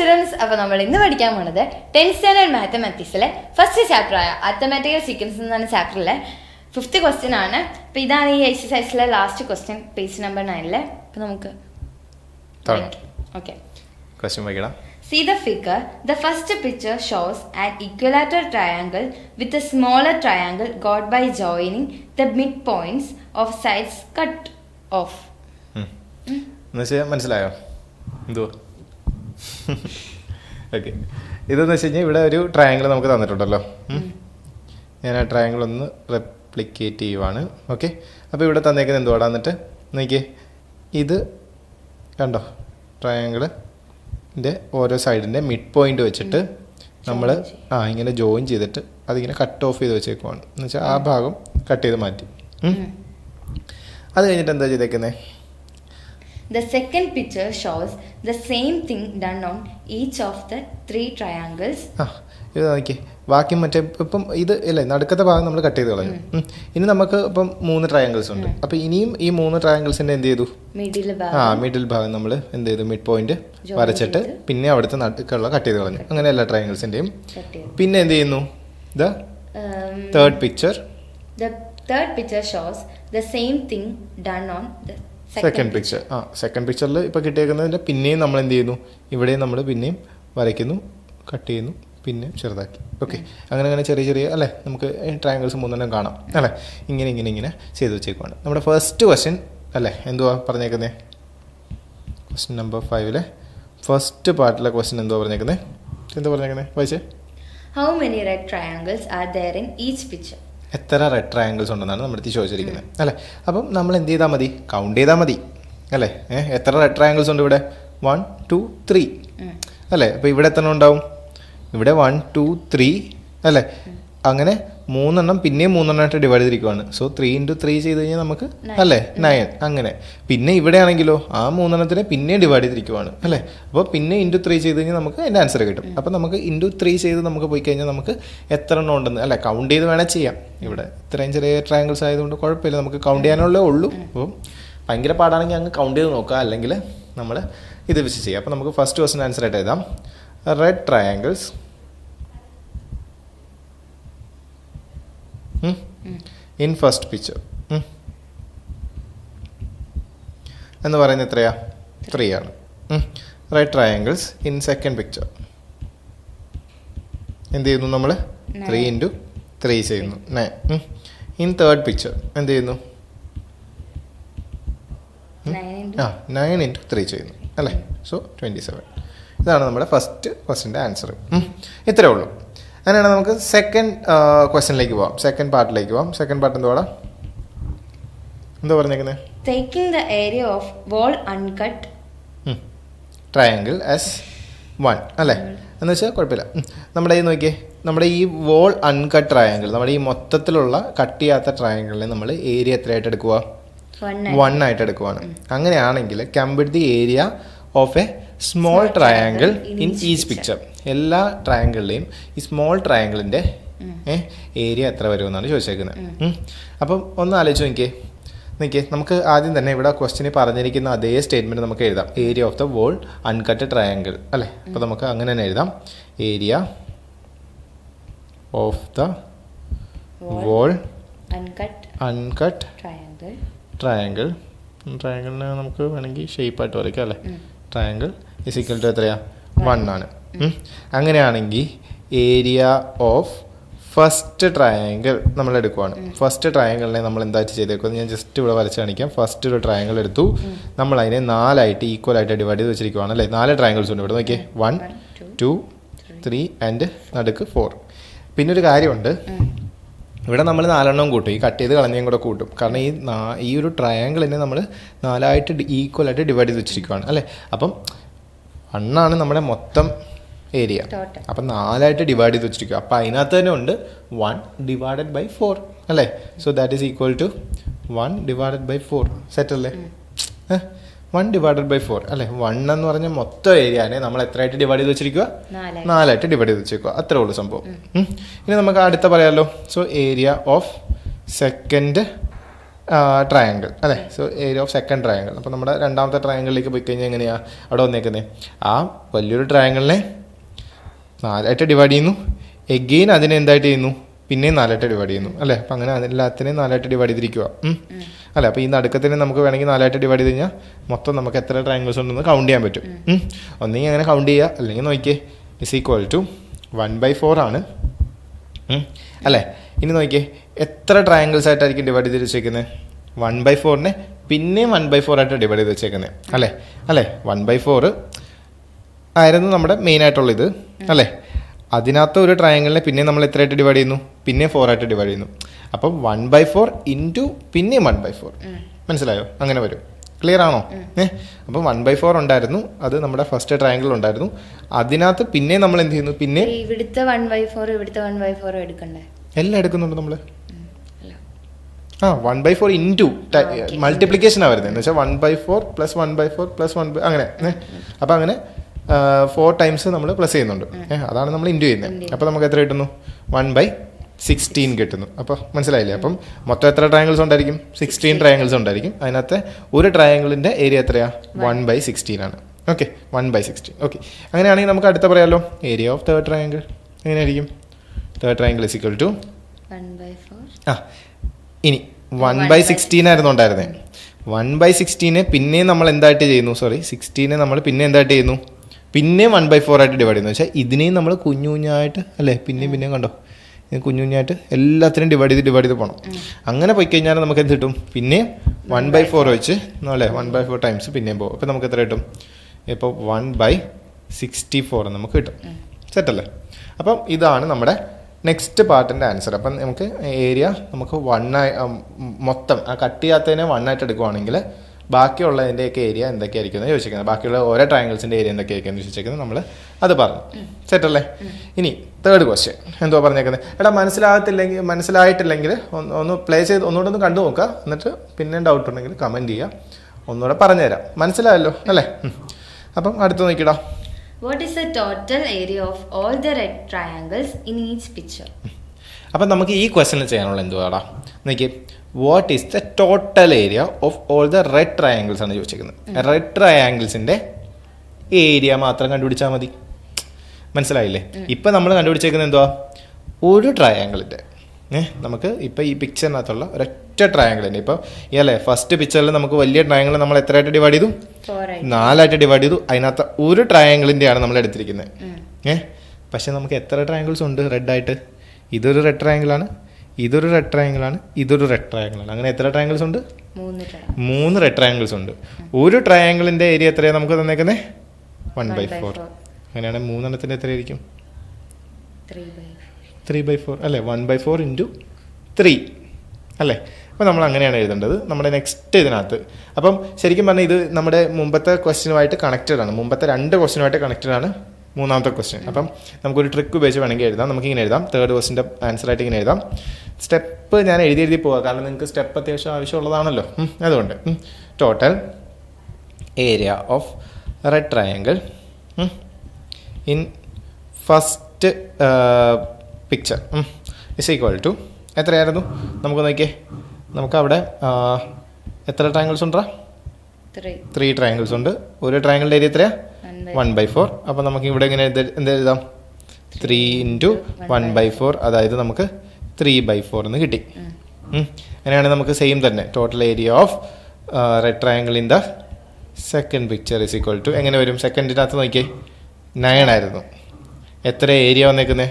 Students, അപ്പോൾ നമ്മൾ ഇന്ന് പഠിക്കാൻ പോണത് 10th സ്റ്റാൻഡേർഡ് മാത്തമാറ്റിക്സിലെ ഫസ്റ്റ് ചാപ്റ്റർ ആയ അത്തമാറ്റിക്കൽ സീക്വൻസ് എന്ന ചാപ്റ്ററിലെ 5th ക്വസ്റ്റ്യൻ ആണ്. അപ്പോൾ ഇതാണ് ഈ എക്സസൈസിലെ ലാസ്റ്റ് ക്വസ്റ്റ്യൻ, പേജ് നമ്പർ 9. അപ്പോൾ നമുക്ക് ക്വസ്റ്റ്യൻ വായിക്കണം. See the figure. The first picture shows an equilateral triangle with a smaller triangle got by joining the midpoints of sides cut off. മനസ്സിലായോ എന്തോ? ഓക്കെ, ഇതെന്ന് വെച്ച് കഴിഞ്ഞാൽ ഇവിടെ ഒരു ട്രയാങ്കിൾ നമുക്ക് തന്നിട്ടുണ്ടല്ലോ. ഞാൻ ആ ട്രയാങ്കിൾ ഒന്ന് റെപ്ലിക്കേറ്റ് ചെയ്യുവാണ്. ഓക്കെ, അപ്പോൾ ഇവിടെ തന്നേക്കുന്നത് എന്തുവാടാ? എന്നിട്ട് നോക്കിയേ, ഇത് കണ്ടോ, ട്രയാങ്കിളിൻ്റെ ഓരോ സൈഡിൻ്റെ മിഡ് പോയിന്റ് വെച്ചിട്ട് നമ്മൾ ഇങ്ങനെ ജോയിൻ ചെയ്തിട്ട് അതിങ്ങനെ കട്ട് ഓഫ് ചെയ്ത് വെച്ചേക്കുവാണ്. എന്ന് വെച്ചാൽ ആ ഭാഗം കട്ട് ചെയ്ത് മാറ്റി. അത് കഴിഞ്ഞിട്ട് എന്താ ചെയ്തേക്കുന്നത്? The second picture shows the same thing done on each of the 3 triangles. ഇത് നോക്കിയേ, ബാക്കി മറ്റേ ഇപ്പം ഇത് ഇല്ലേ നടുക്കത്തെ ഭാഗം നമ്മൾ കട്ട് ചെയ്ത് കളഞ്ഞു. ഇനി നമുക്ക് ഇപ്പം 3 ട്രയാങ്കിൾസ് ഉണ്ട്. അപ്പോൾ ഇനിയും ഈ 3 ട്രയാങ്കിൾസിൻ്റെ എന്ത് ചെയ്തു? മിഡിൽ ഭാഗം നമ്മൾ എന്ത് ചെയ്തു? മിഡ് പോയിന്റ് വരച്ചിട്ട് പിന്നെ അവിടുത്തെ നടുക്കുള്ള കട്ട് ചെയ്ത് കളഞ്ഞു. അങ്ങനെ എല്ലാ ട്രയാങ്കിൾസിൻ്റെയും. പിന്നെ എന്ത് ചെയ്യുന്നു? The third picture shows the same thing done on the second picture. Second പിക്ചറിൽ ഇപ്പോൾ കിട്ടിയേക്കുന്നതിൻ്റെ പിന്നെയും നമ്മൾ എന്ത് ചെയ്യുന്നു? ഇവിടെയും നമ്മൾ പിന്നെയും വരയ്ക്കുന്നു, കട്ട് ചെയ്യുന്നു, പിന്നെ ചെറുതാക്കി. ഓക്കെ, അങ്ങനെ ചെറിയ ചെറിയ അല്ലേ നമുക്ക് ട്രയാങ്കിൾസ് 3 കാണാം അല്ലേ. ഇങ്ങനെ ചെയ്ത് വെച്ചേക്കുവാണ്. നമ്മുടെ ഫസ്റ്റ് ക്വസ്റ്റ്യൻ അല്ലേ എന്തുവാ പറഞ്ഞേക്കുന്നത്? ക്വസ്റ്റ്യൻ നമ്പർ 5 ഫസ്റ്റ് പാർട്ടിലെ ക്വസ്റ്റ്യൻ എന്തുവാ പറഞ്ഞേക്കുന്നത്? വായിച്ചേ. How many red triangles are there in each picture? എത്ര റെഡ് ട്രയാങ്കിൾസ് ഉണ്ടെന്നാണ് നമ്മുടെ അടുത്ത് ചോദിച്ചിരിക്കുന്നത് അല്ലേ. അപ്പം നമ്മൾ എന്ത് ചെയ്താൽ മതി? കൗണ്ട് ചെയ്താൽ മതി അല്ലേ. എത്ര റെഡ് ട്രയാങ്കിൾസ് ഉണ്ട് ഇവിടെ? 1 2 3 അല്ലേ. അപ്പോൾ ഇവിടെ എത്ര ഉണ്ടാവും? ഇവിടെ 1 2 3 അല്ലേ. അങ്ങനെ 3 പിന്നെയും 3 ഡിവൈഡ് ചെയ്തിരിക്കുവാണ്. സോ 3 × 3 ചെയ്ത് കഴിഞ്ഞാൽ നമുക്ക് അല്ലേ 9. അങ്ങനെ പിന്നെ ഇവിടെ ആണെങ്കിലോ ആ 3 പിന്നെയും ഡിവൈഡ് ചെയ്തിരിക്കുവാണ് അല്ലേ. അപ്പോൾ പിന്നെ × 3 ചെയ്ത് കഴിഞ്ഞാൽ നമുക്ക് അതിൻ്റെ ആൻസർ കിട്ടും. അപ്പോൾ നമുക്ക് × 3 ചെയ്ത് നമുക്ക് പോയി കഴിഞ്ഞാൽ നമുക്ക് എത്ര എണ്ണം ഉണ്ടെന്ന് അല്ലേ കൗണ്ട് ചെയ്ത് വേണേൽ ചെയ്യാം. ഇവിടെ ഇത്രയും ചെറിയ ട്രയാങ്കിൾസ് ആയതുകൊണ്ട് കുഴപ്പമില്ല, നമുക്ക് കൗണ്ട് ചെയ്യാനുള്ളേ ഉള്ളൂ. അപ്പോൾ ഭയങ്കര പാടാണെങ്കിൽ അങ്ങ് കൗണ്ട് ചെയ്ത് നോക്കുക, അല്ലെങ്കിൽ നമ്മൾ ഇത് വെച്ച് ചെയ്യാം. അപ്പോൾ നമുക്ക് ഫസ്റ്റ് ക്വസ്റ്റ്യൻ ആൻസർ ആയിട്ട് എഴുതാം. Red triangles in first picture എന്ന് പറയുന്നത് എത്രയാ? 3 ആണ്. Right triangles in second picture എന്ത് ചെയ്യുന്നു? നമ്മൾ 3 × 3 ചെയ്യുന്നു 9. ഇൻ തേർഡ് പിക്ചർ എന്ത് ചെയ്യുന്നു? 9 × 3 ചെയ്യുന്നു അല്ലേ. സോ 27. ഇതാണ് നമ്മുടെ ഫസ്റ്റ് ക്വസ്റ്റ്യൻ്റെ ആൻസർ. ഇത്രേ ഉള്ളൂ. അങ്ങനെയാണ് നമുക്ക് സെക്കൻഡ് ക്വസ്റ്റ്യനിലേക്ക് പോവാം, സെക്കൻഡ് പാർട്ടിലേക്ക് പോവാം. സെക്കൻഡ് പാർട്ട് എന്തുവാടാ? എന്താ പറഞ്ഞേക്കുന്നത്? Taking the area of wall uncut triangle as 1 അല്ലേ. എന്ന് വെച്ചാൽ കുഴപ്പമില്ല. നമ്മുടെ ഈ നോക്കിയേ, നമ്മുടെ ഈ വോൾ അൺകട്ട് ട്രയാങ്കിൾ, നമ്മുടെ ഈ മൊത്തത്തിലുള്ള കട്ട് ചെയ്യാത്ത ട്രയാങ്കിളിനെ നമ്മൾ ഏരിയ എത്രയായിട്ട് എടുക്കുക? 1 ആയിട്ട് എടുക്കുവാണ്. അങ്ങനെയാണെങ്കിൽ compute the area of A small triangle in each picture. എല്ലാ ട്രയാങ്കിളിലെയും ഈ സ്മോൾ ട്രയാങ്കിളിൻ്റെ ഏരിയ എത്ര വരുമെന്നാണ് ചോദിച്ചേക്കുന്നത്. അപ്പം ഒന്ന് ആലോചിച്ച് നോക്കിയേ, നമുക്ക് ആദ്യം തന്നെ ഇവിടെ ക്വസ്റ്റ്യനിൽ പറഞ്ഞിരിക്കുന്ന അതേ സ്റ്റേറ്റ്മെൻറ്റ് നമുക്ക് എഴുതാം. Area of the whole uncut triangle അല്ലേ. അപ്പോൾ നമുക്ക് അങ്ങനെ തന്നെ എഴുതാം. Area of the whole uncut triangle. ട്രയാങ്കിളിനെ നമുക്ക് വേണമെങ്കിൽ ഷേപ്പായിട്ട് വരയ്ക്കാം അല്ലേ. ട്രയാങ്കിൾ ഇസ് ഈക്വൽ ടു എത്രയാ? 1 ആണ്. അങ്ങനെയാണെങ്കിൽ ഏരിയ ഓഫ് ഫസ്റ്റ് ട്രയാങ്കിൾ നമ്മൾ എടുക്കുവാണ്. ഫസ്റ്റ് ട്രയാങ്കിളിനെ നമ്മൾ എന്തായിട്ട് ചെയ്തേക്കുന്നത് ഞാൻ ജസ്റ്റ് ഇവിടെ വരച്ച് കാണിക്കാം. ഫസ്റ്റ് ഒരു ട്രയാങ്കിൾ എടുത്തു, നമ്മൾ അതിനെ 4 ആയിട്ട് ഈക്വൽ ആയിട്ട് ഡിവൈഡ് ചെയ്ത് വെച്ചിരിക്കുവാണ് അല്ലേ. 4 ട്രയാങ്കിൾസ് ഉണ്ട് ഇവിടെ നോക്കിയേ. 1 2 3 ആൻഡ് നടുക്ക് 4. പിന്നെ ഒരു കാര്യമുണ്ട്, ഇവിടെ നമ്മൾ 4 കൂട്ടും, ഈ കട്ട് ചെയ്ത് കളഞ്ഞേം കൂടെ കൂട്ടും. കാരണം ഈ ഒരു ട്രയാങ്കിളിനെ നമ്മൾ 4 ആയിട്ട് ഈക്വൽ ആയിട്ട് ഡിവൈഡ് ചെയ്ത് വെച്ചിരിക്കുവാണ് അല്ലേ. അപ്പം 1 ആണ് നമ്മുടെ മൊത്തം ഏരിയ. അപ്പം 4 ആയിട്ട് ഡിവൈഡ് ചെയ്ത് വെച്ചിരിക്കുക. അപ്പം അതിനകത്ത് തന്നെ ഉണ്ട് 1 ഡിവൈഡഡ് ബൈ 4 അല്ലേ. So that is equal to 1 divided by 4. Set അല്ലേ? 1 ഡിവൈഡഡ് ബൈ 4 അല്ലേ. 1 എന്ന് പറഞ്ഞ മൊത്തം ഏരിയനെ നമ്മൾ എത്രയായിട്ട് ഡിവൈഡ് ചെയ്ത് വെച്ചിരിക്കുക? 4 ആയിട്ട് ഡിവൈഡ് ചെയ്ത് വെച്ചിരിക്കുക. അത്രേ ഉള്ളൂ സംഭവം. ഇനി നമുക്ക് അടുത്ത പറയാമല്ലോ. So area of second triangle അല്ലേ. So area of second triangle. അപ്പോൾ നമ്മുടെ രണ്ടാമത്തെ ട്രയാങ്കിളിലേക്ക് പോയി കഴിഞ്ഞാൽ എങ്ങനെയാണ് അവിടെ വന്നേക്കുന്നത്? ആ വലിയൊരു ട്രയാങ്കിളിനെ 4ആയിട്ട് ഡിവൈഡ് ചെയ്യുന്നു. എഗെയിൻ അതിനെ എന്തായിട്ട് ചെയ്യുന്നു? പിന്നെയും 4ആയിട്ട് ഡിവൈഡ് ചെയ്യുന്നു അല്ലേ. അപ്പം അങ്ങനെ എല്ലാത്തിനെയും 4ആയിട്ട് ഡിവൈഡ് ചെയ്തിരിക്കുക അല്ലേ. അപ്പോൾ ഈ നടുക്കത്തിനെ നമുക്ക് വേണമെങ്കിൽ 4ആയിട്ട് ഡിവൈഡ് ചെയ്ത് കഴിഞ്ഞാൽ മൊത്തം നമുക്ക് എത്ര ട്രയാങ്കിൾസ് ഉണ്ടെന്ന് കൗണ്ട് ചെയ്യാൻ പറ്റും. ഒന്നെങ്കിൽ അങ്ങനെ കൗണ്ട് ചെയ്യുക, അല്ലെങ്കിൽ നോക്കിയേ ഇസ് ഈക്വൽ ടു 1/4 ആണ് അല്ലേ. ഇനി നോക്കിയേ എത്ര ട്രയാങ്കിൾസ് ആയിട്ടായിരിക്കും ഡിവൈഡ് ചെയ്ത് വെച്ചേക്കുന്നത്? 1/4നെ പിന്നെയും 1/4 ആയിട്ട് ഡിവൈഡ് ചെയ്ത് വെച്ചേക്കുന്നത് അല്ലേ. 1/4 ആയിരുന്നു നമ്മുടെ മെയിൻ ആയിട്ടുള്ള ഇത് അല്ലേ. അതിനകത്ത് ഒരു ട്രയാങ്കിളിനെ പിന്നെ നമ്മൾ എത്രയായിട്ട് ഡിവൈഡ് ചെയ്യുന്നു? പിന്നെ 4 ആയിട്ട് ഡിവൈഡ് ചെയ്യുന്നു. അപ്പം 1/4 ഇൻറ്റു പിന്നെയും 1/4. മനസ്സിലായോ? അങ്ങനെ വരും. ക്ലിയർ ആണോ? അപ്പം 1/4 ഉണ്ടായിരുന്നു, അത് നമ്മുടെ ഫസ്റ്റ് ട്രയാങ്കിൾ ഉണ്ടായിരുന്നു. അതിനകത്ത് പിന്നെ നമ്മൾ എന്ത് ചെയ്യുന്നു? പിന്നെ ഇവിടുത്തെ 1/4 ഇവിടുത്തെ 1/4 എടുക്കണ്ടേ? എല്ലാം എടുക്കുന്നുണ്ട് നമ്മൾ. 1/4 ഇൻറ്റു മൾട്ടിപ്ലിക്കേഷനാണ് വരുന്നത്. എന്ന് വെച്ചാൽ 1/4 + 1/4 + 1 അങ്ങനെ. അപ്പം അങ്ങനെ 4 ടൈംസ് നമ്മൾ പ്ലസ് ചെയ്യുന്നുണ്ട്. അതാണ് നമ്മൾ ഇൻറ്റു ചെയ്യുന്നത്. അപ്പോൾ നമുക്ക് എത്ര കിട്ടുന്നു? 1/16 കിട്ടുന്നു. അപ്പോൾ മനസ്സിലായില്ലേ? അപ്പം മൊത്തം എത്ര ട്രയാങ്കിൾസ് ഉണ്ടായിരിക്കും? 16 ട്രയാങ്കിൾസ് ഉണ്ടായിരിക്കും. അതിനകത്ത് ഒരു ട്രയാങ്കിളിൻ്റെ ഏരിയ എത്രയാണ്? 1/16 ആണ്. ഓക്കെ, 1/16. ഓക്കെ, അങ്ങനെയാണെങ്കിൽ നമുക്ക് അടുത്ത പറയാമല്ലോ. ഏരിയ ഓഫ് തേർഡ് ട്രയാങ്കിൾ എങ്ങനെയായിരിക്കും? Third triangle is equal to 1/4. ഇനി 1/16 ആയിരുന്നു ഉണ്ടായിരുന്നത്. 1/16 പിന്നെ നമ്മൾ എന്തായിട്ട് ചെയ്യുന്നു? 16 നമ്മൾ പിന്നെ എന്തായിട്ട് ചെയ്യുന്നു? പിന്നെ 1/4 ആയിട്ട് ഡിവൈഡ് ചെയ്യുന്നു. വെച്ചാൽ ഇതിനെയും നമ്മൾ കുഞ്ഞുകുഞ്ഞായിട്ട് അല്ലേ, പിന്നെയും കണ്ടോ, കുഞ്ഞുകുഞ്ഞായിട്ട് എല്ലാത്തിനും ഡിവൈഡ് ചെയ്ത് പോകണം. അങ്ങനെ പോയി കഴിഞ്ഞാൽ നമുക്ക് എന്ത് കിട്ടും? പിന്നെ 1/4 വെച്ച് അല്ലേ 1/4 ടൈംസ് പിന്നെയും പോകും. അപ്പോൾ നമുക്ക് എത്ര കിട്ടും? ഇപ്പോൾ 1/64 നമുക്ക് കിട്ടും. സെറ്റല്ലേ? അപ്പം ഇതാണ് നമ്മുടെ നെക്സ്റ്റ് പാർട്ടിൻ്റെ ആൻസർ. അപ്പം നമുക്ക് ഏരിയ നമുക്ക് 1 മൊത്തം ആ കട്ട് ചെയ്യാത്തതിനെ 1 ആയിട്ട് എടുക്കുവാണെങ്കിൽ ബാക്കിയുള്ളതിൻ്റെയൊക്കെ ഏരിയ എന്തൊക്കെയായിരിക്കും എന്ന് ചോദിച്ചിരിക്കുന്നത്. ബാക്കിയുള്ള ഓരോ ട്രയാങ്കിൾസിൻ്റെ ഏരിയ എന്തൊക്കെയായിരിക്കും എന്ന് ചോദിച്ചിരിക്കുന്നത് നമ്മൾ അത് പറഞ്ഞു. സെറ്റല്ലേ? ഇനി തേർഡ് ക്വസ്റ്റ്യൻ എന്തുവാ പറഞ്ഞേക്കുന്നത്? മനസ്സിലായിട്ടില്ലെങ്കിൽ ഒന്ന് പ്ലേ ചെയ്ത് ഒന്നുകൂടെ ഒന്ന് കണ്ടു നോക്കുക. എന്നിട്ട് പിന്നെ ഡൗട്ട് ഉണ്ടെങ്കിൽ കമൻറ്റ് ചെയ്യുക, ഒന്നുകൂടെ പറഞ്ഞുതരാം. മനസ്സിലായല്ലോ അല്ലേ? അപ്പം അടുത്ത് നോക്കിയിടാം. What is the total area of all the red triangles in each picture? അപ്പം നമുക്ക് ഈ ക്വസ്റ്റ്യൻ ചെയ്യാനുള്ള എന്തുവാടാ? നോക്കി, what is the total area of all the red triangles ആണ് ചോദിച്ചിരിക്കുന്നത്. റെഡ് ട്രയാങ്കിൾസിൻ്റെ ഏരിയ മാത്രം കണ്ടുപിടിച്ചാൽ മതി. മനസ്സിലായില്ലേ? ഇപ്പം നമ്മൾ കണ്ടുപിടിച്ചേക്കുന്നത് എന്തുവാ? ഒരു ട്രയാങ്കിളിൻ്റെ നമുക്ക് ഇപ്പോൾ ഈ പിക്ചറിനകത്തുള്ള ഒരൊറ്റ ട്രയാങ്കിളിൻ്റെ ഇപ്പോൾ അല്ലേ ഫസ്റ്റ് പിക്ചറിൽ നമുക്ക് വലിയ ട്രയാങ്കിൾ നമ്മൾ എത്രയായിട്ട് ഡിവൈഡ് ചെയ്തു? 4 ആയിട്ട് ഡിവൈഡ് ചെയ്തു. അതിനകത്ത് ഒരു ട്രയാങ്കിളിൻ്റെയാണ് നമ്മൾ എടുത്തിരിക്കുന്നത്. പക്ഷെ നമുക്ക് എത്ര ട്രയാങ്കിൾസ് ഉണ്ട് റെഡായിട്ട്? ഇതൊരു റെഡ് ട്രയാങ്കിളാണ്, ഇതൊരു റെഡ് ട്രയാങ്കിളാണ്, ഇതൊരു റെഡ് ട്രയാങ്കിളാണ്. അങ്ങനെ എത്ര ട്രയാങ്കിൾസ് ഉണ്ട്? 3 റെഡ് ട്രയാങ്കിൾസ് ഉണ്ട്. ഒരു ട്രയാങ്കിളിൻ്റെ ഏരിയ എത്രയാണ് നമുക്ക് തന്നേക്കുന്നത്? 1/4. അങ്ങനെയാണെങ്കിൽ 3 എണ്ണത്തിൻ്റെ എത്രയായിരിക്കും? 3/4 അല്ലേ. 1/4 ഇൻറ്റു 3 അല്ലേ. അപ്പോൾ നമ്മൾ അങ്ങനെയാണ് എഴുതേണ്ടത് നമ്മുടെ നെക്സ്റ്റ് ഇതിനകത്ത്. അപ്പം ശരിക്കും പറഞ്ഞാൽ ഇത് നമ്മുടെ മുമ്പത്തെ ക്വസ്റ്റ്യനുമായിട്ട് കണക്റ്റഡ് ആണ്. മുമ്പത്തെ 2 ക്വസ്റ്റ്യനുമായിട്ട് കണക്റ്റഡ് ആണ് മൂന്നാമത്തെ ക്വസ്റ്റ്യൻ. അപ്പം നമുക്കൊരു ട്രിക്ക് ഉപയോഗിച്ച് വേണമെങ്കിൽ എഴുതാം. നമുക്കിങ്ങനെ എഴുതാം. തേർഡ് ക്വസ്റ്റ്യൻ്റെ ആൻസറായിട്ട് ഇങ്ങനെ എഴുതാം. സ്റ്റെപ്പ് ഞാൻ എഴുതി പോകാം, കാരണം നിങ്ങൾക്ക് സ്റ്റെപ്പ് അത്യാവശ്യം ആവശ്യമുള്ളതാണല്ലോ. അതുകൊണ്ട് total area of red triangle in first picture is equal to എത്രയായിരുന്നു? നമുക്ക് നോക്കിയേ, നമുക്ക് അവിടെ എത്ര ട്രയാങ്കിൾസ് ഉണ്ടാ? 3 ട്രയാങ്കിൾസ് ഉണ്ട്. ഒരു ട്രയാങ്കിളിൻ്റെ ഏരിയ എത്രയാ? 1/4. അപ്പോൾ നമുക്ക് ഇവിടെ എങ്ങനെ എന്ത് എഴുതാം? 3 ഇൻറ്റു 1/4, അതായത് നമുക്ക് 3/4 എന്ന് കിട്ടി. അങ്ങനെയാണെങ്കിൽ നമുക്ക് സെയിം തന്നെ total area of red triangle in the second picture is equal to എങ്ങനെ വരും? സെക്കൻഡിനകത്ത് നോക്കിയേ 9 ആയിരുന്നു. എത്ര ഏരിയ വന്നേക്കുന്നത്?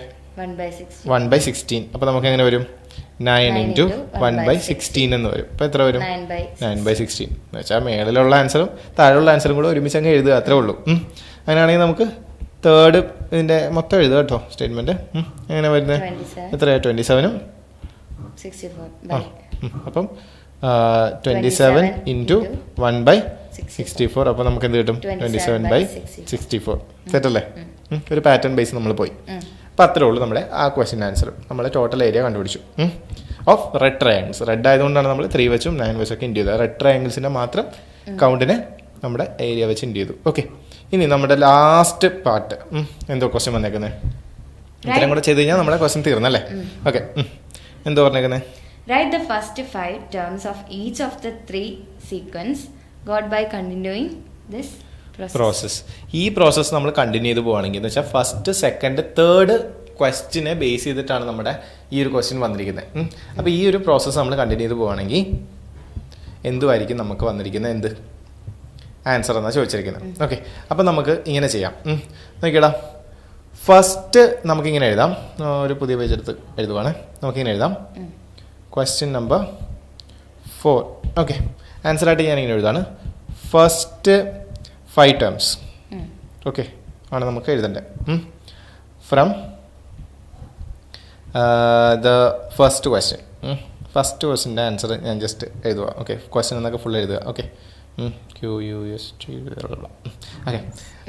1/16. അപ്പോൾ നമുക്ക് എങ്ങനെ വരും? 9 ഇൻറ്റു 1/16 എന്ന് വരും. അപ്പോൾ എത്ര വരും? 9/16 എന്ന് വെച്ചാൽ മേളിലുള്ള ആൻസറും താഴെയുള്ള ആൻസറും കൂടെ ഒരുമിച്ച് അങ്ങ് എഴുതുക, അത്രേ ഉള്ളൂ. അങ്ങനെയാണെങ്കിൽ നമുക്ക് തേർഡ് ഇതിൻ്റെ മൊത്തം എഴുതുക കേട്ടോ സ്റ്റേറ്റ്മെൻറ്റ്. എങ്ങനെ വരുന്നത്? എത്രയാണ്? 27 അപ്പം 27 ഇൻറ്റു 1/64. അപ്പോൾ നമുക്ക് എന്ത് കിട്ടും? 27/64. സെറ്റല്ലേ? ഒരു പാറ്റേൺ ബേസ് നമ്മൾ പോയി. അപ്പോൾ അത്രേ ഉള്ളൂ നമ്മുടെ ആ ക്വസ്റ്റ്യൻ ആൻസർ. നമ്മൾ ടോട്ടൽ ഏരിയ കണ്ടുപിടിച്ചു ഓഫ് റെഡ് ട്രയാങ്കിൾസ്. റെഡ് ആയതുകൊണ്ടാണ് നമ്മൾ 3 വെച്ചും 9 വെച്ചൊക്കെ ഇൻറ്റു ചെയ്തത്. റെഡ് ട്രയാങ്കിൾസിൻ്റെ മാത്രം കൗണ്ടിനെ നമ്മുടെ ഏരിയ വെച്ച് ഇൻറ്റു ചെയ്തു. ഓക്കെ, ഇനി നമ്മുടെ ലാസ്റ്റ് പാർട്ട് എന്തോ ക്വസ്റ്റ്യൻ വന്നേക്കുന്നത്? ഇത്രയും കൂടെ ചെയ്ത് കഴിഞ്ഞാൽ നമ്മുടെ ക്വസ്റ്റ്യൻ തീർന്നല്ലേ? ഓക്കെ, എന്തോ പറഞ്ഞേക്കുന്നത്? Write the first 5 terms of each of the 3 sequence got by continuing this process. ഈ പ്രോസസ്സ് നമ്മൾ കണ്ടിന്യൂ ചെയ്ത് പോവുകയാണെങ്കിൽ എന്ന് വെച്ചാൽ ഫസ്റ്റ് സെക്കൻഡ് തേർഡ് ക്വസ്റ്റിനെ ബേസ് ചെയ്തിട്ടാണ് നമ്മുടെ ഈ ഒരു ക്വസ്റ്റ്യൻ വന്നിരിക്കുന്നത്. അപ്പോൾ ഈ ഒരു പ്രോസസ്സ് നമ്മൾ കണ്ടിന്യൂ ചെയ്ത് പോവുകയാണെങ്കിൽ എന്തുമായിരിക്കും നമുക്ക് വന്നിരിക്കുന്നത് എന്ത് ആൻസർ എന്നാണ് ചോദിച്ചിരിക്കുന്നത്. ഓക്കെ, അപ്പം നമുക്ക് ഇങ്ങനെ ചെയ്യാം. നോക്കിയടാ, ഫസ്റ്റ് നമുക്കിങ്ങനെ എഴുതാം. ഒരു പുതിയ പേജ് എടുത്ത് എഴുതുവാണ്. നമുക്കിങ്ങനെ എഴുതാം ക്വസ്റ്റ്യൻ നമ്പർ 4. ഓക്കെ, ആൻസറായിട്ട് ഞാനിങ്ങനെ എഴുതാണ് ഫസ്റ്റ് 5 ടേംസ്. ഓക്കെ ആണ് നമുക്ക് എഴുതേണ്ടത് from the first question. First ക്വസ്റ്റ്യൻ്റെ ആൻസർ ഞാൻ ജസ്റ്റ് എഴുതുക. ഓക്കെ, ക്വസ്റ്റ്യൻ എന്നൊക്കെ ഫുൾ എഴുതുക. Okay, QUST. ഓക്കെ,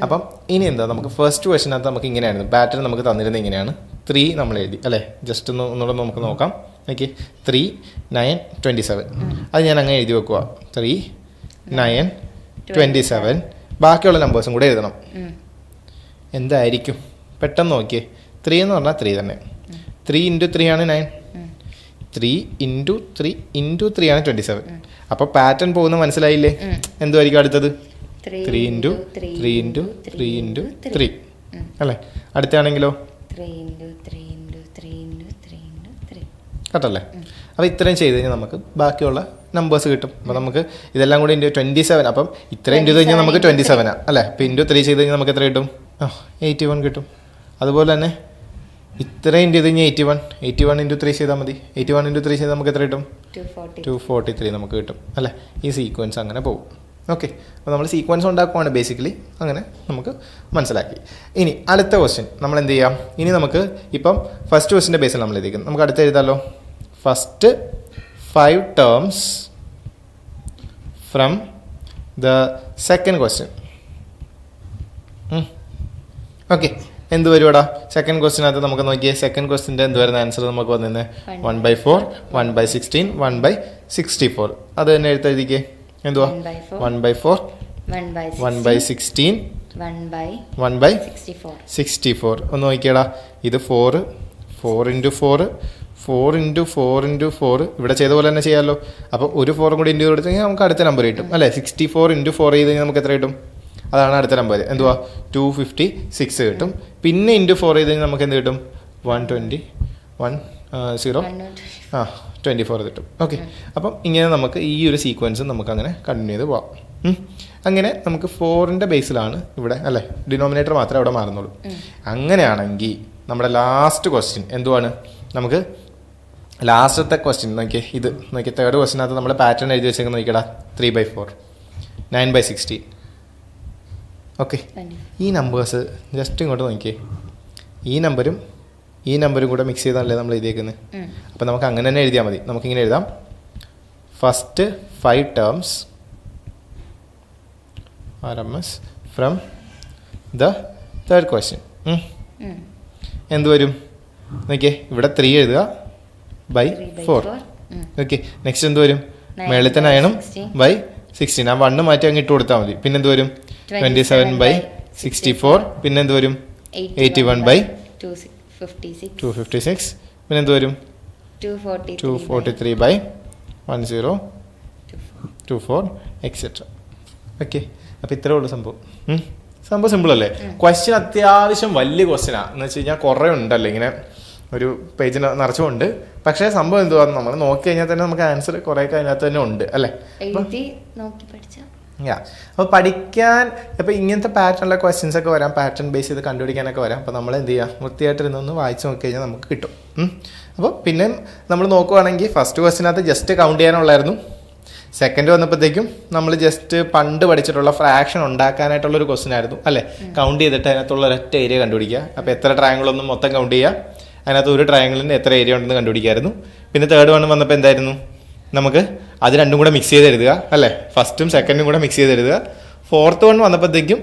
അപ്പം ഇനി എന്താ നമുക്ക് ഫസ്റ്റ് ക്വസ്റ്റ്യനകത്ത് നമുക്ക് ഇങ്ങനെയായിരുന്നു പാറ്റേൺ നമുക്ക് തന്നിരുന്നത് ഇങ്ങനെയാണ്. 3 നമ്മൾ എഴുതി അല്ലേ, ജസ്റ്റ് ഒന്നുകൂടെ നമുക്ക് നോക്കാം. ഓക്കെ, 3, 9, 27 അത് ഞാൻ അങ്ങനെ എഴുതി വെക്കുക. 3, 9, 27 ബാക്കിയുള്ള നമ്പേഴ്സും കൂടെ എഴുതണം. എന്തായിരിക്കും പെട്ടെന്ന് നോക്കിയേ. 3 എന്ന് പറഞ്ഞാൽ 3 തന്നെ. 3 × 3 ആണ് 9. 3 × 3 × 3 ആണ് 27. അപ്പോൾ പാറ്റേൺ പോകുന്ന മനസ്സിലായില്ലേ? എന്തുമായിരിക്കും അടുത്തത്? 3 × 3 × 3 × 3 അല്ലേ. അടുത്താണെങ്കിലോ 3 × 3 × 3 × 3 × 3 കേട്ടല്ലേ. അപ്പോൾ ഇത്രയും ചെയ്ത് കഴിഞ്ഞാൽ നമുക്ക് ബാക്കിയുള്ള നമ്പേഴ്സ് കിട്ടും. അപ്പോൾ നമുക്ക് ഇതെല്ലാം കൂടി × 27. അപ്പം ഇത്രയും ചെയ്ത് കഴിഞ്ഞാൽ നമുക്ക് 27 അല്ലേ. അപ്പോൾ × 3 ചെയ്ത് കഴിഞ്ഞാൽ നമുക്ക് എത്ര കിട്ടും? 81 കിട്ടും. അതുപോലെ തന്നെ ഇത്രയും ചെയ്ത് കഴിഞ്ഞാൽ 81 × 3 ചെയ്താൽ മതി. 81 × 3 ചെയ്താൽ നമുക്ക് എത്ര കിട്ടും? 243 നമുക്ക് കിട്ടും അല്ലേ. ഈ സീക്വൻസ് അങ്ങനെ പോകും. ഓക്കെ, അപ്പോൾ നമ്മൾ സീക്വൻസ് ഉണ്ടാക്കുവാണ് ബേസിക്കലി. അങ്ങനെ നമുക്ക് മനസ്സിലാക്കി. ഇനി അടുത്ത ക്വസ്റ്റ്യൻ നമ്മൾ എന്ത് ചെയ്യാം? ഇനി നമുക്ക് ഇപ്പം ഫസ്റ്റ് ക്വസ്റ്റ്യൻ്റെ ബേസിൽ നമ്മൾ എഴുതിക്കും. നമുക്ക് അടുത്ത് എഴുതാമല്ലോ. First 5 terms from the second question. Okay, എന്ത് വരുവാടാ സെക്കൻഡ് ക്വസ്റ്റിനകത്ത്? നമുക്ക് നോക്കിയേ, സെക്കൻഡ് ക്വസ്റ്റിൻ്റെ എന്ത് വരുന്ന ആൻസർ നമുക്ക് വന്നിരുന്നത് 1/4, 1/16, 1/64. അത് തന്നെ എഴുതിക്കേ. എന്തുവാ? 1/4, 1/16, 1/64. ഒന്ന് നോക്കിയേടാ, ഇത് 4 × 4, 4 × 4 × 4 ഇവിടെ ചെയ്ത പോലെ തന്നെ ചെയ്യാമല്ലോ. അപ്പോൾ ഒരു 4 കൂടി ഇൻറ്റു കൊടുത്തു കഴിഞ്ഞാൽ നമുക്ക് അടുത്ത നമ്പർ കിട്ടും അല്ലേ. 64 × 4 ചെയ്ത് കഴിഞ്ഞാൽ നമുക്ക് എത്ര കിട്ടും? അതാണ് അടുത്ത നമ്പർ. എന്തുവാ? 256 കിട്ടും. പിന്നെ × 4 ചെയ്ത് കഴിഞ്ഞാൽ നമുക്ക് എന്ത് കിട്ടും? 24 കിട്ടും. ഓക്കെ, അപ്പം ഇങ്ങനെ നമുക്ക് ഈ ഒരു സീക്വൻസ് നമുക്ക് അങ്ങനെ കണ്ടിന്യൂ ചെയ്ത് പോവാം. അങ്ങനെ നമുക്ക് 4ൻ്റെ ബേസിലാണ് ഇവിടെ അല്ലേ, ഡിനോമിനേറ്റർ മാത്രമേ അവിടെ മാറുന്നുള്ളൂ. അങ്ങനെയാണെങ്കിൽ നമ്മുടെ ലാസ്റ്റ് ക്വസ്റ്റ്യൻ എന്തുവാണ്? നമുക്ക് ലാസ്റ്റത്തെ ക്വസ്റ്റ്യൻ നോക്കിയേ. ഇത് നോക്കിയേ, തേർഡ് ക്വസ്റ്റ്യനകത്ത് നമ്മൾ പാറ്റേൺ എഴുതി വെച്ചേക്ക് നോക്കിയടാ. 3/4, 9/16. ഓക്കെ, ഈ നമ്പേഴ്സ് ജസ്റ്റ് ഇങ്ങോട്ട് നോക്കിയേ. ഈ നമ്പരും കൂടെ മിക്സ് ചെയ്താണല്ലേ നമ്മൾ എഴുതിയേക്കുന്നത്. അപ്പോൾ നമുക്ക് അങ്ങനെ തന്നെ എഴുതിയാൽ മതി. നമുക്കിങ്ങനെ എഴുതാം. First 5 terms RMS from the third question. എന്ത് വരും നോക്കിയേ? ഇവിടെ 3 എഴുതുക /4. ഓക്കെ, നെക്സ്റ്റ് എന്ത് വരും? മേളത്തെ 9 /16. ആ 1 മാറ്റി അങ്ങ് ഇട്ട് കൊടുത്താൽ മതി. പിന്നെ എന്ത് വരും? 27/64. പിന്നെ എന്ത് വരും? 81/256. പിന്നെ എന്ത് വരും? 243/1024 എക്സെട്ര. ഓക്കെ, അപ്പോൾ ഇത്രേ ഉള്ളൂ സംഭവം. സംഭവം സിമ്പിൾ അല്ലേ? ക്വസ്റ്റ്യൻ അത്യാവശ്യം വലിയ ക്വസ്റ്റ്യനാണ്. എന്ന് വെച്ച് കഴിഞ്ഞാൽ കുറേ ഉണ്ടല്ലോ, ഇങ്ങനെ ഒരു പേജിന് നിറച്ചുകൊണ്ട്. പക്ഷേ സംഭവം എന്തുവാ, നമ്മൾ നോക്കി കഴിഞ്ഞാൽ തന്നെ നമുക്ക് ആൻസർ കുറേയൊക്കെ അതിനകത്ത് തന്നെ ഉണ്ട് അല്ലേ. അപ്പോൾ പഠിക്കാൻ ഇപ്പോൾ ഇങ്ങനത്തെ പാറ്റേണിലെ ക്വസ്റ്റ്യൻസ് ഒക്കെ വരാം, പാറ്റേൺ ബേസ് ചെയ്ത് കണ്ടുപിടിക്കാനൊക്കെ വരാം. അപ്പോൾ നമ്മൾ എന്ത് ചെയ്യുക, വൃത്തിയായിട്ടിരുന്നൊന്ന് വായിച്ച് നോക്കി കഴിഞ്ഞാൽ നമുക്ക് കിട്ടും. അപ്പോൾ പിന്നെ നമ്മൾ നോക്കുവാണെങ്കിൽ ഫസ്റ്റ് ക്വസ്റ്റ്യനകത്ത് ജസ്റ്റ് കൗണ്ട് ചെയ്യാനുള്ളായിരുന്നു. സെക്കൻഡ് വന്നപ്പോഴത്തേക്കും നമ്മൾ ജസ്റ്റ് പണ്ട് പഠിച്ചിട്ടുള്ള ഫ്രാക്ഷൻ ഉണ്ടാക്കാനായിട്ടുള്ളൊരു ക്വസ്റ്റ്യൻ ആയിരുന്നു അല്ലേ. കൗണ്ട് ചെയ്തിട്ട് അതിനകത്തുള്ള ഒരൊറ്റ ഏരിയ കണ്ടുപിടിക്കുക. അപ്പോൾ എത്ര ട്രയാങ്കിളൊന്നും മൊത്തം കൗണ്ട് ചെയ്യുക, അതിനകത്ത് ഒരു ട്രയാങ്കിളിൻ്റെ എത്ര ഏരിയ ഉണ്ടെന്ന് കണ്ടുപിടിക്കായിരുന്നു. പിന്നെ തേർഡ് വൺ വന്നപ്പോൾ എന്തായിരുന്നു, നമുക്ക് അത് രണ്ടും കൂടെ മിക്സ് ചെയ്ത് എഴുതുക അല്ലേ. ഫസ്റ്റും സെക്കൻഡും കൂടെ മിക്സ് ചെയ്ത് എഴുതുക. ഫോർത്ത് വൺ വന്നപ്പോഴത്തേക്കും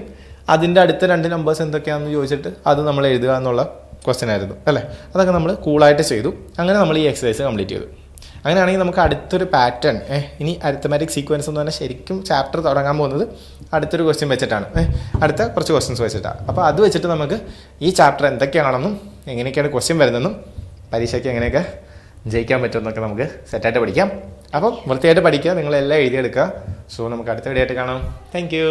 അതിൻ്റെ അടുത്ത 2 നമ്പേഴ്സ് എന്തൊക്കെയാണെന്ന് ചോദിച്ചിട്ട് അത് നമ്മൾ എഴുതുക എന്നുള്ള ക്വസ്റ്റ്യൻ ആയിരുന്നു അല്ലേ. അതൊക്കെ നമ്മൾ കൂളായിട്ട് ചെയ്തു. അങ്ങനെ നമ്മൾ ഈ എക്സസൈസ് കംപ്ലീറ്റ് ചെയ്തു. അങ്ങനെയാണെങ്കിൽ നമുക്ക് അടുത്തൊരു പാറ്റേൺ ഇനി അരിത്തമാറ്റിക് സീക്വൻസ് എന്ന് പറഞ്ഞാൽ ശരിക്കും ചാപ്റ്റർ തുടങ്ങാൻ പോകുന്നത് അടുത്തൊരു ക്വസ്റ്റ്യൻ വെച്ചിട്ടാണ്. അടുത്ത കുറച്ച് ക്വസ്റ്റ്യൻസ് വെച്ചിട്ടാണ്. അപ്പോൾ അത് വെച്ചിട്ട് നമുക്ക് ഈ ചാപ്റ്റർ എന്തൊക്കെയാണെന്നും എങ്ങനെയൊക്കെയാണ് ക്വസ്റ്റ്യൻ വരുന്നതെന്നും പരീക്ഷയ്ക്ക് എങ്ങനെയൊക്കെ ജയിക്കാൻ പറ്റുമെന്നൊക്കെ നമുക്ക് സെറ്റായിട്ട് പഠിക്കാം. അപ്പം വൃത്തിയായിട്ട് പഠിക്കുക, നിങ്ങളെല്ലാം എഴുതിയെടുക്കുക. സോ നമുക്ക് അടുത്ത വീഡിയോ ആയിട്ട് കാണാം. Thank you.